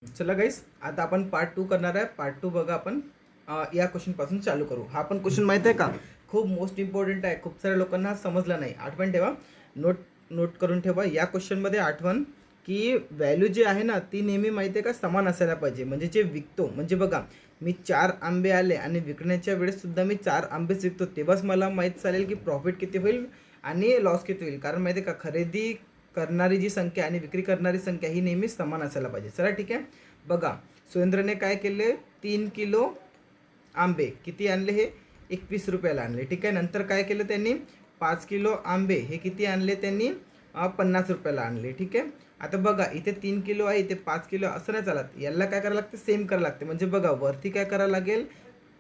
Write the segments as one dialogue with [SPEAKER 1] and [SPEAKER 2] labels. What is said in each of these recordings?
[SPEAKER 1] चला गाईस, आता आपण पार्ट 2 करणार आहे. पार्ट 2 बघा आपण या क्वेश्चनपासून चालू करू. हा पण क्वेश्चन माहीत आहे का, खूप मोस्ट इम्पॉर्टंट आहे. खूप साऱ्या लोकांना समजला नाही. आठवण ठेवा, नोट नोट करून ठेवा. या क्वेश्चनमध्ये आठवण की व्हॅल्यू जी आहे ना ती नेहमी माहिती आहे का समान असायला पाहिजे. म्हणजे जे विकतो, म्हणजे बघा मी 4 आंबे आले आणि विकण्याच्या वेळेससुद्धा मी 4 आंबेच विकतो, तेव्हाच मला माहीत चालेल की प्रॉफिट किती होईल आणि लॉस किती होईल. कारण माहिती आहे का, खरेदी करणारी जी संख्या आणि विक्री करणारी संख्या ही नेहमी समान असायला पाहिजे. चला ठीक आहे. बघा, सुरेंद्रने काय केले, 3 किलो आंबे किती आणले, हे 21 रुपयाला आणले. ठीक आहे. नंतर काय केलं त्यांनी, 5 किलो आंबे हे किती आणले त्यांनी, 50 रुपयाला आणले. ठीक आहे. आता बघा, इथे 3 किलो आहे, इथे 5 किलो, असं नाही चालत. याला काय करावं लागतं, सेम करावं लागते. म्हणजे बघा, वरती काय करावं लागेल,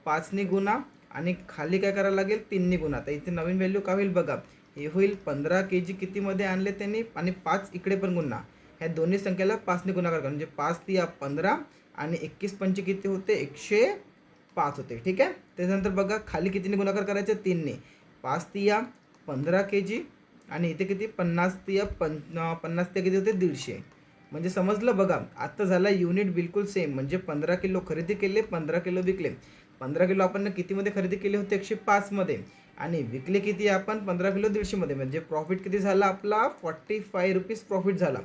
[SPEAKER 1] 5ने गुणा आणि खाली काय करावं लागेल, 3ने गुणा. तर इथे नवीन व्हॅल्यू काय होईल बघा, हे होईल 15 kg कितीमध्ये आणले त्यांनी, आणि 5 इकडे पण गुणा. ह्या दोन्ही संख्येला 5ने गुणाकार करा, म्हणजे 5 तिया 15 आणि 21 पंचे किती होते, 105 होते. ठीक आहे. त्याच्यानंतर बघा, खाली कितीने गुणाकार करायचे, 3ने. 5 तिया 15 kg आणि इथे किती, 50 तिया 50 ते किती होते, 150. म्हणजे समजलं. बघा, आता झाला युनिट बिलकुल सेम. म्हणजे 15 किलो खरेदी केले, 15 किलो विकले. 15 किलो आपण कितीमध्ये खरेदी केले होते, 105 मध्ये, आणि विकले किती आपण, 15 किलो 150 मध्ये. म्हणजे प्रॉफिट किती झाला आपला, 45 रुपीज प्रॉफिट झाला.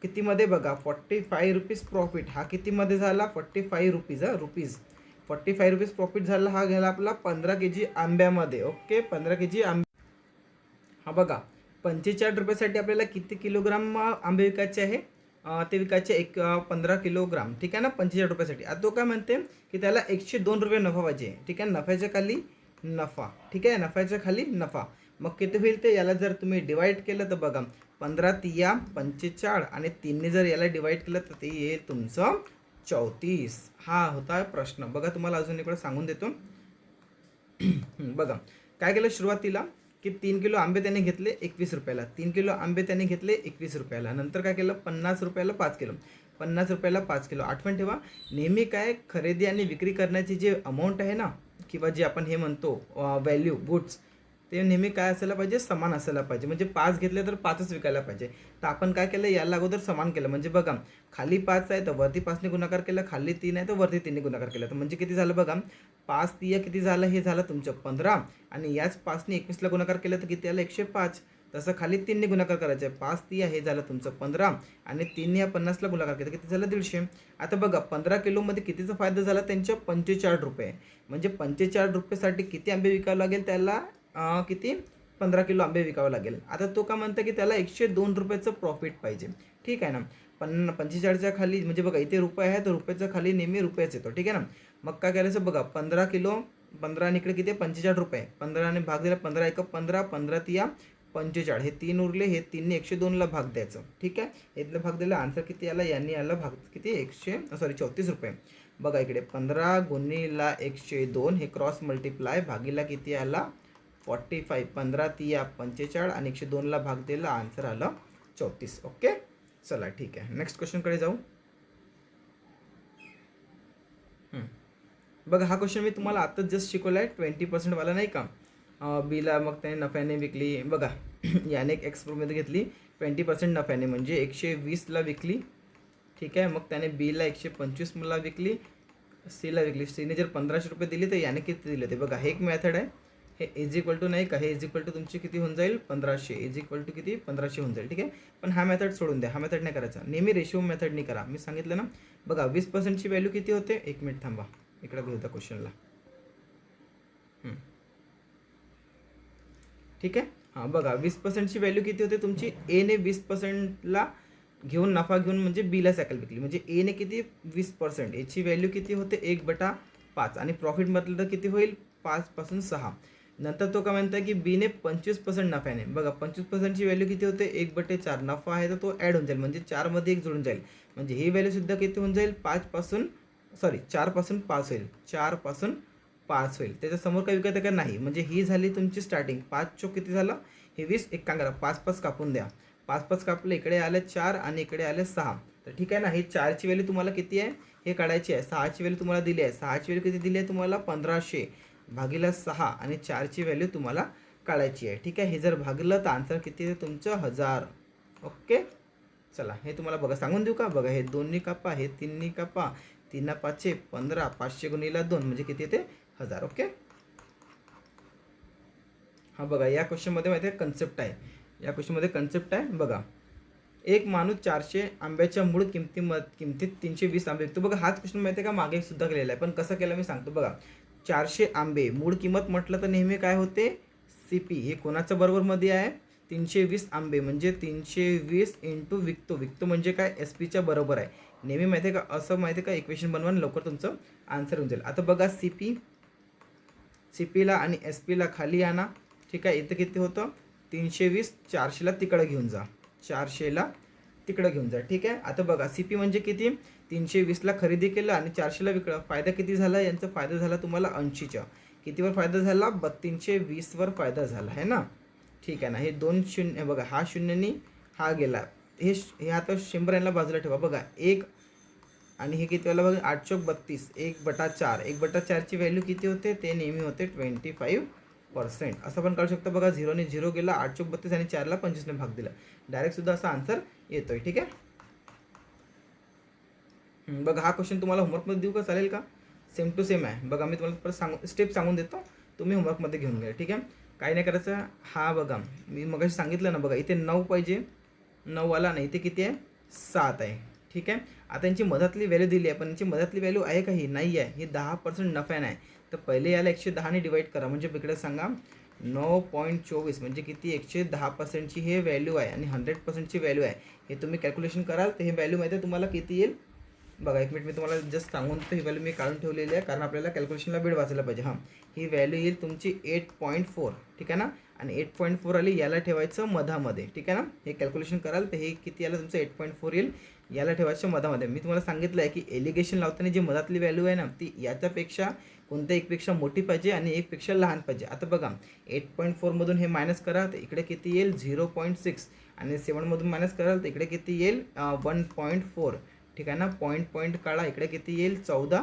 [SPEAKER 1] कितीमध्ये बघा, 45 रुपीज प्रॉफिट. हा कितीमध्ये झाला, 45 रुपीज, रुपीज 45 रुपीज प्रॉफिट झाला. हा गेला आपला 15 kg आंब्यामध्ये. ओके, 15 kg आंबे. हा बघा, 45 रुपयासाठी आपल्याला किती किलोग्राम आंबे विकायचे आहे, ते विकायचे 15 किलोग्राम. ठीक आहे ना, 45 रुपयासाठी. आता तो काय म्हणते की त्याला 102 रुपये नफा पाहिजे. ठीक आहे, नफ्याच्या खाली नफा. ठीक आहे, नफ्याच्या खाली नफा. मग किती होईल ते, याला जर तुम्ही डिवाईड केलं तर बघा, 15 तिया 45 आणि 3ने जर याला डिवाईड केलं तर ते येईल तुमचं 34. हा होता प्रश्न. बघा, तुम्हाला अजून इकडे सांगून देतो. बघा, काय केलं सुरुवातीला, की 3 किलो आंबे त्याने घेतले 21 रुपयाला. 3 किलो आंबे त्याने घेतले 21 रुपयाला. नंतर काय केलं, 50 रुपयाला 5 किलो. 50 रुपयाला 5 किलो. आठवण ठेवा, नेहमी काय खरेदी आणि विक्री करण्याची जे अमाऊंट आहे ना, किंवा जे आपण हे म्हणतो व्हॅल्यू गुड्स, ते नेहमी काय असायला पाहिजे, समान असायला पाहिजे. म्हणजे 5 घेतले तर 5च विकायला पाहिजे. तर आपण काय केलं, याला अगोदर समान केलं. म्हणजे बघा, खाली 5 आहे तर वरती 5ने गुणाकार केला, खाली 3 आहे तर वरती 3ने गुणाकार केला. तर म्हणजे किती झालं बघा, 5 तिया किती झालं, हे झालं तुमचं 15, आणि याच 5ने 21ला गुणाकार केलं तर किती आलं, 105. तसं खाली 3ने गुणाकार करायचं आहे. 5 तिया हे झालं तुमचं 15 आणि 3ने या 50ला गुणाकार केला, किती झालं, 150. आता बघा, 15 किलोमध्ये कितीचा फायदा झाला त्यांच्या, 45 रुपये. म्हणजे 45 रुपयेसाठी किती आंबे विकावे लागेल त्याला, किती, 15 किलो आंबे विकावे लागेल. आता तो का म्हणतं की त्याला 102 रुपयाचं प्रॉफिट पाहिजे. ठीक आहे ना. 45च्या खाली, म्हणजे बघा इथे रुपये आहे तर रुपयाच्या खाली नेहमी रुपयाच येतो. ठीक आहे ना. मग काय करायचं बघा, 15 किलो, 15 आणि इकडे किती, 45 रुपये. 15 ने भाग दिला, 15 एक 15, 15 तिया 45. हे 3 उरले, हे 3ने 102ला भाग द्यायचं. ठीक आहे. इथलं भाग दिला, आन्सर किती आला, यांनी आला भाग किती, 34 रुपये. बघा इकडे 15 गुणिला 102, हे क्रॉस मल्टिप्लाय, भागीला किती आला, 45. 15 तिया 45 आणि 102ला भाग दिला, आन्सर आलं 34. ओके, चला ठीक आहे. नेक्स्ट क्वेश्चनकडे जाऊ. बघा, हा क्वेश्चन मी तुम्हाला आत्ताच जस्ट शिकवला आहे, 20% वाला नाही का. बीला मग त्याने नफ्याने विकली. बघा, याने एक एक्सप्रोमध्ये घेतली 20% नफ्याने, म्हणजे 120ला विकली. ठीक आहे. मग त्याने बीला 125ला विकली, सीला विकली. सीने जर 1500 रुपये दिले तर याने किती दिले ते बघा. हे एक मेथड आहे. हे इज इक्वल टू नाही का, हे इज इक्वल टू तुमची किती होऊन जाईल, 1500 इज इक्वल टू किती, 1500 होऊन जाईल. ठीक आहे. पण हा मेथड सोडून द्या, हा मेथड नाही करायचा. नेहमी रेशिओ मेथडनी करा. मी सांगितलं ना. बघा, 20%ची व्हॅल्यू किती होते, 1 मिनिट थांबा, इकडे घेऊ त्या क्वेश्चनला. ठीक आहे. हां बघा, 20%ची व्हॅल्यू किती होते तुमची, एने 20%ला घेऊन नफा घेऊन म्हणजे बीला सायकल विकली. म्हणजे एने किती, 20%, याची व्हॅल्यू किती होते, 1/5, आणि प्रॉफिट म्हटलं तर किती होईल, 5 पासून 6. नंतर तो काय म्हणताय की बीने 25% नफ्याने. बघा, 25%ची व्हॅल्यू किती होते, 1/4. नफा आहे तर तो ॲड होऊन जाईल, म्हणजे 4मध्ये 1 जोडून जाईल. म्हणजे ही व्हॅल्यूसुद्धा किती होऊन जाईल, 5 पासून, सॉरी 4 पासून 5 होईल, 4 पासून 5 होईल. त्याच्यासमोर काय विकत आहे का, नाही. म्हणजे ही झाली तुमची स्टार्टिंग. 5 चोक किती झालं, हे 20. एक काम करा, 5 कापून द्या. 5 कापले, इकडे आले 4 आणि इकडे आले 6. तर ठीक आहे ना. ही 4ची व्हॅल्यू तुम्हाला किती आहे, हे काढायची आहे. 6ची व्हॅल्यू तुम्हाला दिली आहे. 6ची व्हॅल्यू किती दिली आहे तुम्हाला, 1500 भागीला 6, आणि 4ची व्हॅल्यू तुम्हाला काढायची आहे. ठीक आहे. हे जर भागलं तर आन्सर किती आहे तुमचं, 1000. ओके, चला हे तुम्हाला बघा सांगून देऊ का, बघा हे 2नी कापा, हे 3नी कापा, 3 5 15, 500 गुणिले 2 म्हणजे किती येते 1000. ओके. हा बघा या क्वेश्चनमध्ये माहिती आहे कन्सेप्ट आहे, या क्वेश्चनमध्ये कन्सेप्ट आहे बघा. एक माणूस 400 आंब्याच्या मूळ किमतीत 320 आंबे विकतो. बघा हाच क्वेश्चन माहिती आहे का मागे सुद्धा केलेला आहे, पण कसं केलं मी सांगतो बघा. 400 आंबे मूळ किंमत म्हटलं तर नेहमी काय होते CP, हे कोणाच्या बरोबरमध्ये आहे 320 आंबे म्हणजे 320 इंटू विकतो म्हणजे काय SPच्या बरोबर आहे. नेहमी माहिती आहे का असं माहिती आहे का इक्वेशन बनवा लवकर तुमचं आन्सर होऊन जाईल. आता बघा CPला आणि SPला खाली आणा. ठीक आहे, इथं किती होतं 320, 400ला तिकडं घेऊन जा, 400ला तिकडं घेऊन जा. ठीक आहे. आता बघा CP म्हणजे किती 320ला खरेदी केलं आणि 400ला विकलं. फायदा किती झाला यांचा, फायदा झाला तुम्हाला 80च्या कितीवर फायदा झाला 320वर फायदा झाला आहे ना. ठीक आहे ना. हे 2 शून्य बघा, हा शून्यनी हा गेला, हे आता 100 यांना बाजूला ठेवा. बघा 1 आणि हे किती वाला बघा 8 चौक 32, 1/4, 1/4ची व्हॅल्यू किती होते ते नेहमी होते 25%. असं पण काढू शकतो बघा. 0ने 0 गेला, 8 चौक 32 आणि 4ला 25ने भाग दिला, डायरेक्ट सुद्धा असा आन्सर येतोय. ठीक आहे. बघा हा क्वेश्चन तुम्हाला होमवर्कमध्ये देऊ का, चालेल का? सेम टू सेम आहे बघा. मी तुम्हाला परत स्टेप सांगून देतो, तुम्ही होमवर्कमध्ये घेऊन घ्या. ठीक आहे, काही नाही करायचं. हा बघा मी मगाशी सांगितलं ना बघा, इथे 9 पाहिजे, 9 आला नाही, इथे किती आहे 7 आहे. ठीक आहे. आता यांची मधातली व्हॅल्यू दिली आहे, पण यांची मधातली व्हॅल्यू आहे का ही नाही आहे, ही 10% नफ्याने आहे. तर पहिले याला 110ने डिवाईड करा म्हणजे इकडे सांगा 9.24 म्हणजे किती 110%ची हे व्हॅल्यू आहे आणि 100%ची व्हॅल्यू आहे. हे तुम्ही कॅल्क्युलेशन कराल तर हे व्हॅल्यू माहिती आहे तुम्हाला किती येईल बघा. एक मिनिट मी तुम्हाला जस्ट सांगून देतो. ही व्हॅल्यू मी काढून ठेवलेली आहे कारण आपल्याला कॅल्क्युलेशनला वेळ वाचायला पाहिजे. हां, ही व्हॅल्यू येईल तुमची 8.4. ठीक आहे ना. आणि 8.4 आली, याला ठेवायचं मधामध्ये. ठीक आहे ना. हे कॅल्क्युलेशन कराल तर हे किती आलं तुमचं 8.4 येईल, याला ठेवायचं मधामध्ये. मी तुम्हाला सांगितलं आहे की एलिगेशन लावताना जी मधातली व्हॅल्यू आहे ना ती याच्यापेक्षा कोणत्या एकपेक्षा मोठी पाहिजे आणि एकपेक्षा लहान पाहिजे. आता बघा 8.4मधून हे मायनस करा तर इकडे किती येईल 0.6 आणि 7मधून मायनस कराल तर इकडे किती येईल 1.4. ठीक आहे ना. पॉईंट काढा, इकडे किती येईल 14.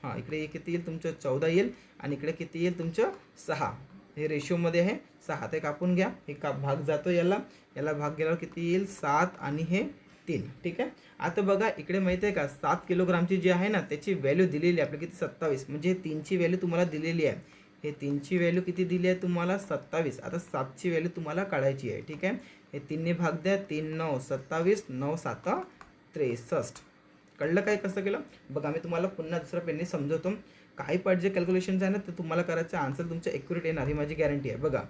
[SPEAKER 1] हां, इकडे किती येईल तुमचं 14 येईल आणि इकडे किती येईल तुमचं 6. हे रेशोमध्ये आहे 6. ते कापून घ्या, हे भाग जातो याला भाग गेल्यावर किती येईल 7 आणि हे 3. ठीक आहे. आता बघा इकडे माहिती आहे का 7 किलोग्रामची जी आहे ना त्याची व्हॅल्यू दिलेली आहे आपल्याला किती 27 म्हणजे हे 3ची व्हॅल्यू तुम्हाला दिलेली आहे. हे 3ची व्हॅल्यू किती दिली आहे तुम्हाला 27. आता 7ची व्हॅल्यू तुम्हाला काढायची आहे. ठीक आहे. हे 3ने भाग द्या, 3 9 27, 9 7 63. कळलं काय कसं केलं बघा. मी तुम्हाला पुन्हा दुसऱ्या पेनने समजवतो. काही पार्ट जे कॅल्क्युलेशन्स आहे ना ते तुम्हाला करायचं, आन्सर तुमचं ॲक्युरेट येणार ही माझी गॅरंटी आहे. बघा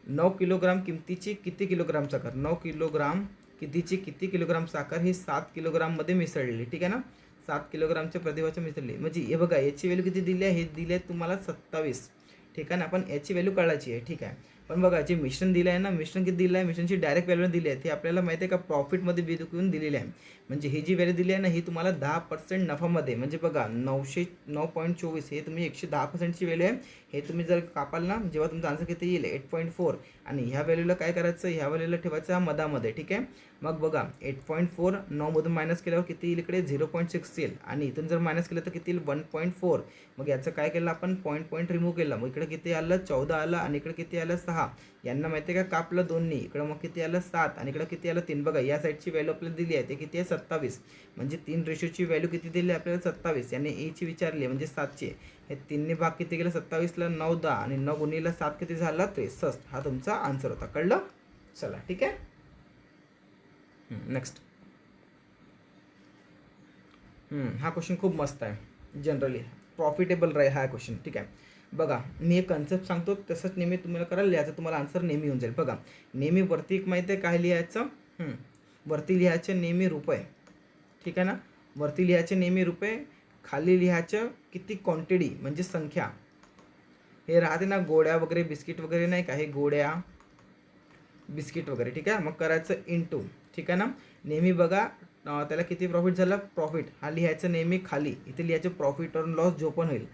[SPEAKER 1] 9 किलोग्राम किमतीची किती किलोग्राम साखर, 9 किलोग्राम कितीची किती किलोग्राम साखर ही 7 किलोग्राममध्ये मिसळलेली. ठीक आहे ना. 7 किलोग्रामच्या प्रतिभाच्या मिसळली म्हणजे हे बघा याची व्हॅल्यू किती दिली आहे, हे दिली आहे तुम्हाला 27. ठीक आहे ना. आपण याची व्हॅल्यू काढायची आहे. ठीक आहे. पण बघा जे मिश्रण दिलं आहे ना, मिश्रण किती दिलं आहे, मिश्रणची डायरेक्ट व्हॅल्यू दिली आहे ती आपल्याला माहिती आहे का प्रॉफिटमध्ये विकून दिलेली आहे. म्हणजे ही जी व्हॅल्यू दिली आहे ना ही तुम्हाला 10% नफामध्ये म्हणजे बघा 9.24 हे तुम्ही 110%ची व्हॅल्यू आहे. हे तुम्ही जर कापाल ना जेव्हा तुमचा आन्सर किती येईल 8.4 आणि ह्या व्हॅल्यूला काय करायचं, ह्या व्हॅल्यूला ठेवायचं मधामध्ये. ठीक आहे. मग बघा 8.4 9मधून मायनस केल्यावर किती येईल इकडे 0.6 येईल आणि इथून जर मायनस केलं तर किती येईल 1.4. मग याचं काय केलं आपण पॉईंट रिमूव्ह केला, मग इकडे किती आलं 14 आलं आणि इकडे किती आलं 6. यांना माहिती आहे का कापलं दोन्ही, इकडं मग किती आलं 7 आणि इकडं किती आलं 3. बघा या साईडची व्हॅल्यू आपल्याला दिली आहे ते किती आहे 27 म्हणजे 3 रेशोची व्हॅल्यू किती दिली आपल्याला 27. याने एची विचारली म्हणजे 7ची. हे 3ने भाग किती गेलं 27ला 9 10 आणि 9 गुणिले 7 किती झाला 63. हा तुमचा आन्सर होता. कळलं. चला ठीक आहे. नेक्स्ट. हा क्वेश्चन खूप मस्त आहे, जनरली प्रॉफिटेबल राहील हा क्वेश्चन. ठीक आहे. बघा मी एक कन्सेप्ट सांगतो तसंच नेहमी तुम्हाला करायला लिहायचं, तुम्हाला आन्सर नेहमी येऊन जाईल. बघा नेहमी वरती एक माहिती आहे काय लिहायचं, वरती लिहायचं नेहमी रुपये. ठीक आहे ना. वरती लिहायचे नेहमी रुपये, खाली लिहायचं किती क्वांटिटी म्हणजे संख्या. हे राहते ना गोड्या वगैरे बिस्किट वगैरे नाही का, हे गोड्या बिस्किट वगैरे. ठीक आहे. मग करायचं इंटू. ठीक आहे ना. नेहमी बघा त्याला किती प्रॉफिट झाला, प्रॉफिट हा लिहायचं नेहमी खाली, इथे लिहायचं प्रॉफिट और लॉस जो पण होईल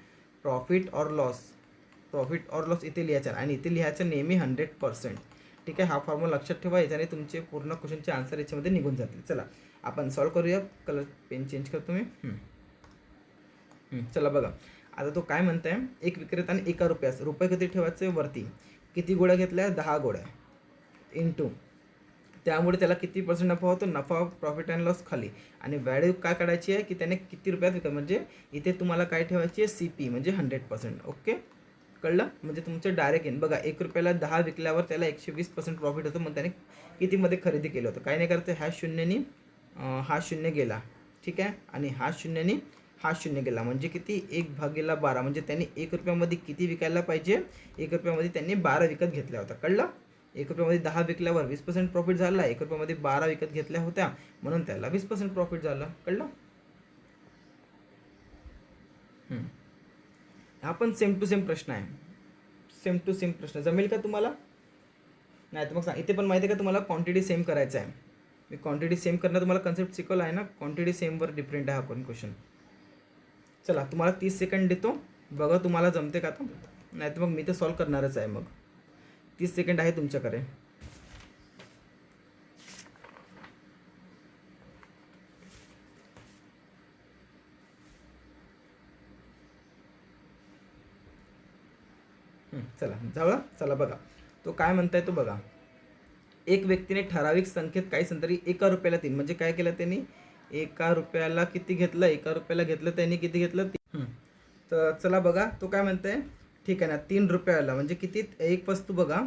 [SPEAKER 1] प्रॉफिट और लॉस इथे लिहायचं आणि इथे लिहायचं नेहमी 100%. ठीक आहे. हा फॉर्म्युला लक्षात ठेवा, याच्याने तुमचे पूर्ण क्वेश्चनचे आन्सर याच्यामध्ये निघून जातील. चला आपण सॉल्व करूया. कलर पेन चेंज करतो मी. चला बघा आता तो काय म्हणताय, एक विक्रेत्याने एका रुपये किती ठेवायचे वरती, किती गोळ्या घेतल्या 10 गोळ्या इंटू त्यामुळे त्याला किती पर्सेंट नफा होतो, नफा प्रॉफिट अँड लॉस खाली. आणि व्हॅल्यू काय काढायची आहे की त्याने किती रुपयात विकलं, म्हणजे इथे तुम्हाला काय ठेवायची आहे, CP म्हणजे 100%. ओके, कळलं. म्हणजे तुमचं डायरेक्ट येईन बघा, 1 रुपयाला 10 विकल्यावर त्याला 120% प्रॉफिट होतं. मग त्याने कितीमध्ये खरेदी केलं होतं, काय नाही करायचं, ह्या शून्यनी हा शून्य गेला, ठीक आहे, आणि हा शून्यनी हा शून्य गेला, म्हणजे किती, 1/12. म्हणजे त्यांनी 1 रुपयामध्ये किती विकायला पाहिजे, 1 रुपयामध्ये त्यांनी 12 विकत घेतल्या होत्या. कळलं. 1 रुपयामध्ये 10 विकल्यावर 20% प्रॉफिट झाला. 1 रुपयामध्ये 12 विकत घेतल्या होत्या, म्हणून त्याला 20% प्रॉफिट झालं. कळलं. हा पण सेम टू सेम प्रश्न आहे, सेम टू सेम प्रश्न. जमेल का तुम्हाला? नाही तर मग सांग. इथे पण माहिती आहे का तुम्हाला, क्वांटिटी सेम करायचं आहे. मी क्वांटिटी सेम करणं तुम्हाला कन्सेप्ट शिकवला आहे ना, क्वांटिटी सेमवर डिपेंड आहे हा पण क्वेश्चन. चला, तुम्हाला 30 सेकंड देतो, बघा तुम्हाला जमते का आता. नाही तर मग मी तर सॉल्व करणारच आहे. मग 30 सेकंड आहे तुमच्याकडे. चला जाऊ. चला बघा, तो काय म्हणताय तो बघा. एक व्यक्तीने ठराविक संख्येत काही संत्री 1 रुपयाला 3, म्हणजे काय केलं त्यांनी, 1 रुपयाला किती घेतलं, 1 रुपयाला घेतलं त्यांनी, किती घेतलं, 3. तर चला बघा, तो काय म्हणताय, ठीक आहे ना, 3 रुपयाला म्हणजे किती, एक वस्तू बघा,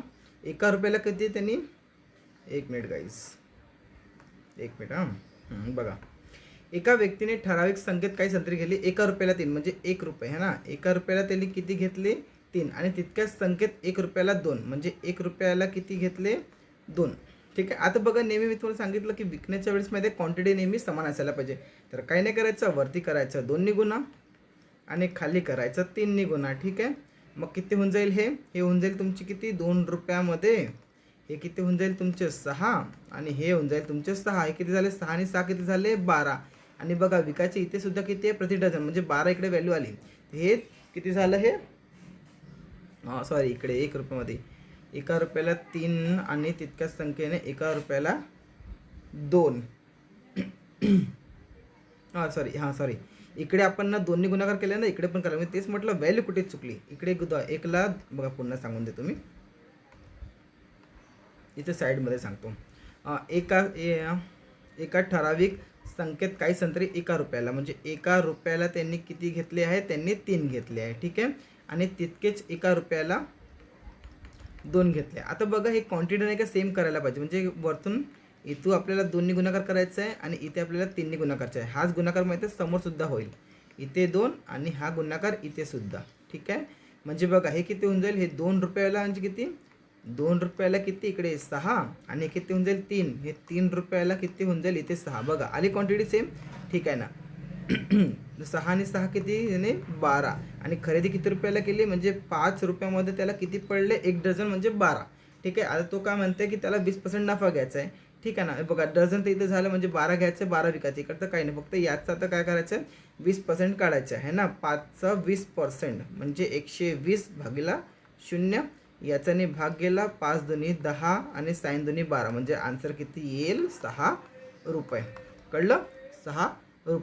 [SPEAKER 1] 1 रुपयाला किती त्यांनी, 1 मिनिट गाईस, 1 मिनिट हां. बघा, एका व्यक्तीने ठराविक संख्येत काही संत्री घेतली, 1 रुपयाला 3, म्हणजे 1 रुपये है ना, 1 रुपयाला त्यांनी किती घेतले, 3. आणि तितक्याच संख्येत 1 रुपयाला 2, म्हणजे 1 रुपयाला किती घेतले, 2. ठीक आहे. आता बघा, नेहमी मी तुम्हाला सांगितलं की विकण्याच्या वेळेस मध्ये क्वांटिटी नेहमी समान असायला पाहिजे. तर काही नाही करायचं, वरती करायचं 2 गुणा आणि खाली करायचं 3 गुणा. ठीक आहे. मग किती होऊन जाईल, हे होऊन जाईल तुमची किती, 2 रुपयामध्ये हे किती होऊन जाईल तुमचे 6, आणि हे होऊन जाईल तुमचे 6. हे किती झाले, 6 आणि 6 किती झाले, 12. आणि बघा, विकायचे इथे सुद्धा किती आहे, प्रति डझन, म्हणजे 12 इकडे व्हॅल्यू आली. हे किती झालं, हे सॉरी, इकडे 1 रुपयामध्ये 1 रुपयाला 3 आणि तितक्याच संख्येने 1 रुपयाला 2. सॉरी, इकडे आपण ना 2 गुणाकार केला ना, इकडे पण करा. मी तेच म्हटलं, व्हॅल्यू कुठे चुकली. इकडे 1ला बघा, पुन्हा सांगून देतो मी, इथे साईडमध्ये सांगतो. एका ठराविक संख्येत काही संत्री 1 रुपयाला, म्हणजे 1 रुपयाला त्यांनी किती घेतले आहे, त्यांनी 3 घेतले आहे. ठीक आहे. आणि तितकेच 1 रुपयाला 2 घेतले. आता बघा, हे क्वांटिटी नाही का सेम करायला पाहिजे, म्हणजे वरतून इथून आपल्याला 2 गुणाकार करायचा आहे आणि इथे आपल्याला 3 गुणाकार करायचा आहे. हाच गुणाकार माहिती आहे समोर सुद्धा होईल, इथे 2 आणि हा गुणाकार इथे सुद्धा. ठीक आहे. म्हणजे बघा, हे किती होऊन जाईल, हे 2 रुपयाला म्हणजे किती, 2 रुपयाला किती, इकडे 6, आणि किती होऊन जाईल 3. हे 3 रुपयाला किती होऊन जाईल, इथे 6. बघा, आली क्वांटिटी सेम. ठीक आहे ना. 6 आणि 6 किती, याने 12. आणि खरेदी किती रुपयाला केली, म्हणजे 5 रुपयामध्ये त्याला किती पडले, 1 डझन म्हणजे 12. ठीक आहे. आता तो काय म्हणते की त्याला 20% नफा घ्यायचा आहे. ठीक आहे ना. बघा, डझन तर इथे झालं, म्हणजे 12 घ्यायचं, 12 विकायचं. इकडं तर काही नाही, फक्त याचं आता काय करायचं आहे, 20% काढायचं आहे ना. 5चा 20% म्हणजे 120 भागीला 0. याच्याने भाग गेला, 5 दुनी 10 आणि 6 दुनी 12, म्हणजे आन्सर किती येईल, 6 रुपये. कळलं, 6 रुपये.